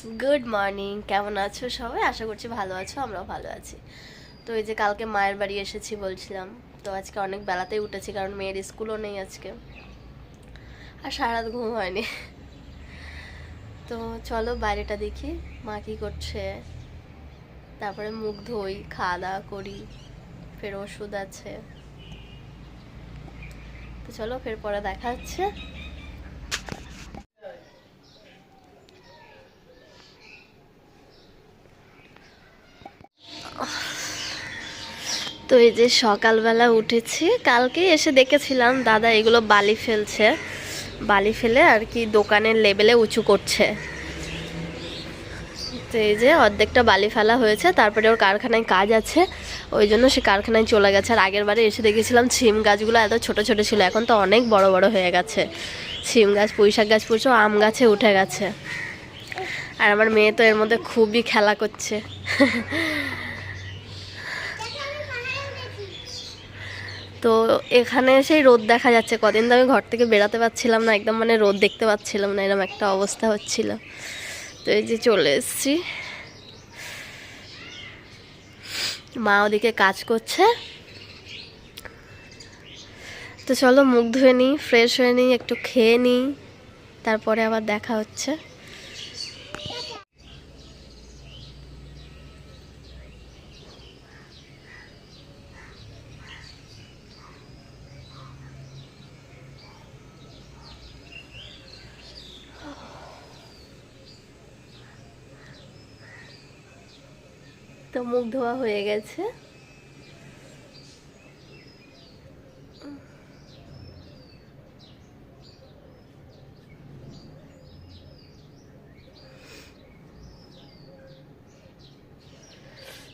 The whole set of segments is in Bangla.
গুড মর্নিং, কেমন আছো সবাই? আশা করছি ভালো আছো, আমরাও ভালো আছি। তো এই যে কালকে মায়ের বাড়ি এসেছি বলছিলাম, তো আজকে অনেক বেলাতেই উঠেছি কারণ মেয়ের স্কুলও নেই আজকে, আর সারা রাত ঘুম হয়নি। তো চলো বাইরেটা দেখি মা কী করছে, তারপরে মুখ ধুই, খাওয়া দাওয়া করি, ফের ওষুধ আছে। তো চলো ফের পরে দেখা হচ্ছে। তো এই যে সকালবেলা উঠেছি, কালকে এসে দেখেছিলাম দাদা এগুলো বালি ফেলছে, বালি ফেলে আর কি দোকানের লেবেলে উঁচু করছে। তো এই যে অর্ধেকটা বালি ফেলা হয়েছে, তারপরে ওর কারখানায় কাজ আছে, ওই জন্য সে কারখানায় চলে গেছে। আর আগের বারে এসে দেখেছিলাম সিম গাছগুলো এত ছোট ছোট ছিল, এখন তো অনেক বড় বড় হয়ে গেছে। সিম গাছ, পুঁইশাক গাছ, পুষো আম গাছে উঠে গেছে। আর আমার মেয়ে তো এর মধ্যে খুবই খেলা করছে। তো এখানে সেই রোদ দেখা যাচ্ছে, কদিন তো আমি ঘর থেকে বেরাতে পারছিলাম না, একদম মানে রোদ দেখতে পাচ্ছিলাম না, এরকম একটা অবস্থা হচ্ছিল। তো এই যে চলে এসেছি, মা ওদিকে কাজ করছে। তো চলো মুখ ধুয়ে নিই, ফ্রেশ হয়ে নিই, একটু খেয়ে নিই, তারপরে আবার দেখা হচ্ছে। তো মুখ ধোয়া হয়ে গেছে।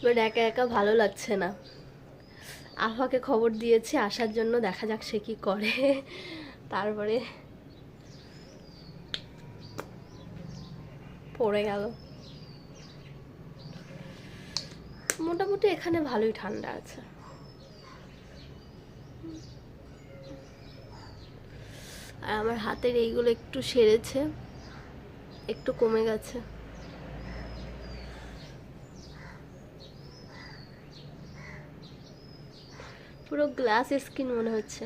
বাট একা একা ভালো লাগছে না। আফাকে খবর দিয়েছি আসার জন্য, দেখা যাক সে কি করে। তারপরে পড়ে গেল। মোটামুটি এখানে ভালোই ঠান্ডা আছে। আর আমার হাতের এইগুলো একটু সেরেছে, একটু কমে গেছে। পুরো গ্লাস স্কিন মনে হচ্ছে।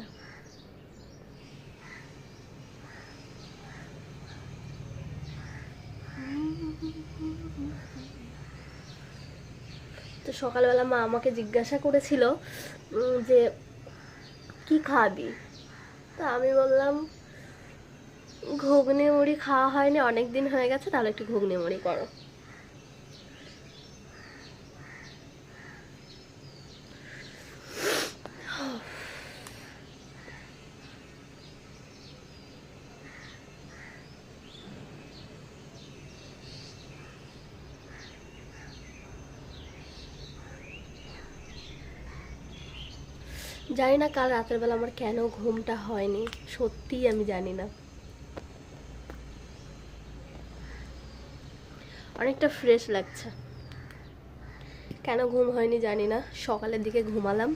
তো সকালবেলা মা আমাকে জিজ্ঞাসা করেছিল যে কি খাবি, তো আমি বললাম ঘুগনি মুড়ি খাওয়া হয়নি, অনেক দিন হয়ে গেছে, তাহলে একটু ঘুগনি মুড়ি করো। জানি না কাল রাতের বেলা আমার কেন ঘুমটা হয়নি, সত্যিই আমি জানি না। অনেকটা ফ্রেশ লাগছে, কেন ঘুম হয়নি জানি না। সকালের দিকে ঘুমালাম।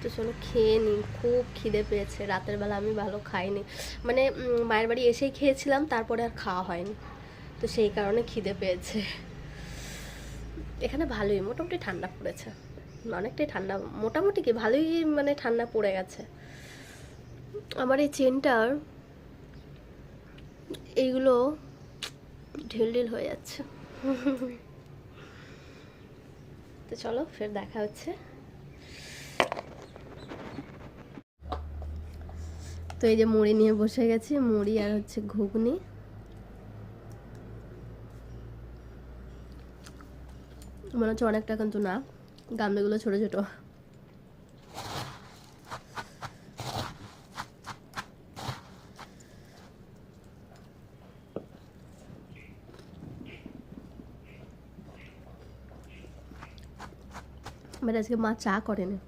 তো চলো খেয়ে নিই, খুব খিদে পেয়েছে। রাতের বেলা আমি ভালো খাইনি, মানে মায়ের বাড়ি এসেই খেয়েছিলাম, তারপরে আর খাওয়া হয়নি, তো সেই কারণে খিদে পেয়েছে। এখানে ভালোই মোটামুটি ঠান্ডা পড়েছে, অনেকটাই ঠান্ডা, মোটামুটি কি ভালোই মানে ঠান্ডা পড়ে গেছে। আমার এই চেনটার এইগুলো ঢিল ঢিল হয়ে যাচ্ছে। তো চলো ফের দেখা হচ্ছে। তো এই যে মুড়ি নিয়ে বসে গেছি, মুড়ি আর হচ্ছে ঘুগনি। মনে হচ্ছে অনেকটা, কিন্তু না, গামলাগুলো ছোট ছোট। মানে আজকে মা চা করেনি।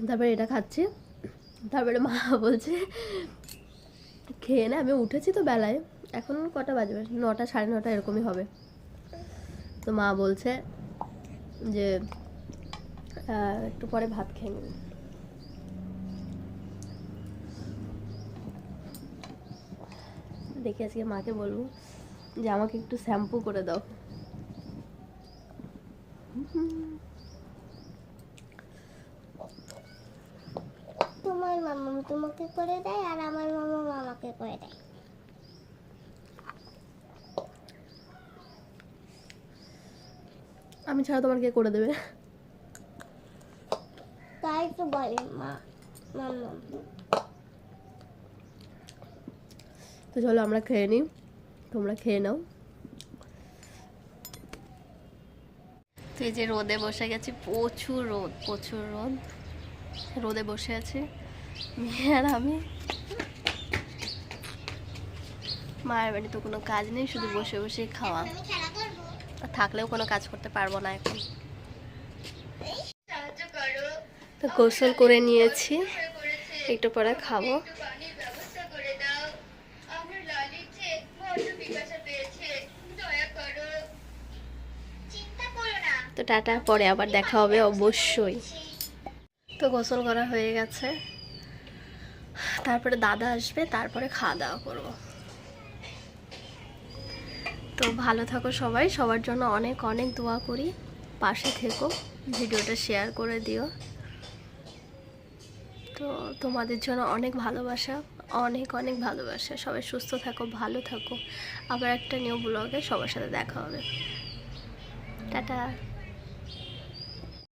তারপরে এটা খাচ্ছি, তারপরে মা বলছে খেয়ে না আমি উঠেছি তো বেলায়, এখন কটা বাজবে, 9টা 9:30 এরকমই হবে। তো মা বলছে যে একটু পরে ভাত খেয়ে নেব। দেখি আজকে মাকে বলবো যে আমাকে একটু শ্যাম্পু করে দাও। তোমার মামা তোমাকে করে দেয় আর আমার মামা মামাকে করে দেয়। আমি ছাড়া তোমার কে করে দেবে? তাই তো বলে মা মামা। তো চলো আমরা খেয়ে নিই, তোমরা খেয়ে নাও। তো এই যে রোদে বসে গেছি, প্রচুর রোদ, প্রচুর রোদ, রোদে বসে আছি মেয়ে আর আমি। মায়ের বাড়ি তো কোনো কাজ নেই, শুধু বসে বসে খাওয়া, থাকলেও কোনো কাজ করতে পারবো না এখন। তো গোসল করে নিয়েছি, একটু পরে খাবো। তো টাটা, পরে আবার দেখা হবে অবশ্যই। তো গোসল করা হয়ে গেছে, তারপরে দাদা আসবে, তারপরে খাওয়া দাওয়া করবো। তো ভালো থাকো সবাই, সবার জন্য অনেক অনেক দোয়া করি, পাশে থেকো, ভিডিওটা শেয়ার করে দিও। তো তোমাদের জন্য অনেক ভালোবাসা, অনেক অনেক ভালোবাসা। সবাই সুস্থ থাকো, ভালো থাকো। আবার একটা নিউ ব্লগে সবার সাথে দেখা হবে। টাটা।